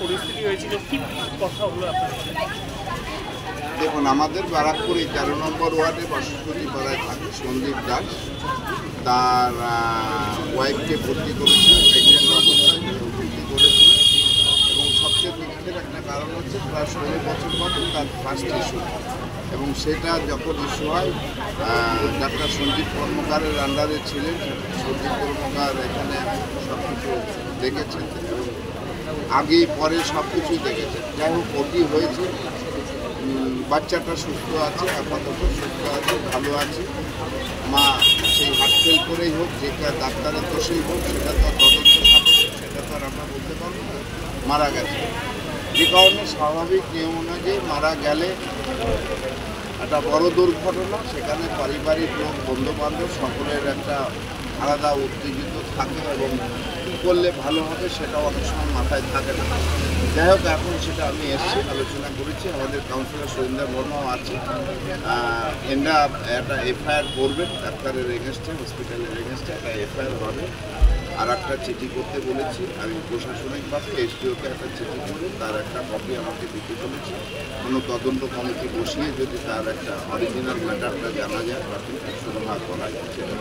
পরিস্থিতি হয়েছিল, কি কথা হলো আপনার? দেখুন, আমাদের ব্যারাকপুর এই 13 নম্বর ওয়ার্ডে বসতী পাড়ায় থাকে সন্দীপ দাস। তার ওয়াইফকে ভর্তি করেছিলেন, প্রেগনেন্ট অবস্থায় ভর্তি করেছিলেন। এবং সবচেয়ে দুঃখের একটা কারণ হচ্ছে প্রায় 16 বছর পরে তার ফার্স্ট ইস্যু, এবং সেটা যখন ইস্যু হয় ডাক্তার সঞ্জীব কর্মকারের আন্ডারে ছিলেন। সঞ্জীব কর্মকার এখানে সব কিছু দেখেছেন এবং আগেই পরে সব কিছুই দেখেছেন। যাই হোক, ওটি হয়েছে, বাচ্চাটা সুস্থ আছে, আপাতত সুস্থ আছে, ভালো আছে। মা সেই হার্ট ফেল করেই হোক, যেটা ডাক্তারের দোষেই হোক, সেটা তো তদন্ত সাপেক্ষ, সেটা তো আর আমরা বলতে পারবো না, মারা গেছে। যে কারণে স্বাভাবিক নিয়ম অনুযায়ী মারা গেলে একটা বড় দুর্ঘটনা, সেখানে পারিবারিক লোক, বন্ধুবান্ধব সকলের একটা আলাদা উত্তেজিত থাকে এবং কী করলে ভালো হবে সেটা অনেক সময় মাথায় থাকে না। যাই হোক, এখন সেটা আমি এসেছি, আলোচনা করেছি, আমাদের কাউন্সিলর সুরেন্দ্র বর্মাও আছে। এরা একটা এফআইআর করবেন ডাক্তারের এগেনস্টে, হসপিটালের এগেনস্টে একটা এফআইআর হবে। আর একটা চিঠি করতে বলেছি আমি প্রশাসনিকভাবে, এসডিওকে একটা চিঠি করে তার একটা কপি আমাকে দিতে বলেছি। কোনো তদন্ত কমিটি বসিয়ে যদি তার একটা অরিজিনাল ম্যাটারটা জানা যায় বা ঠিক সুরাহা করা যায় সেটা।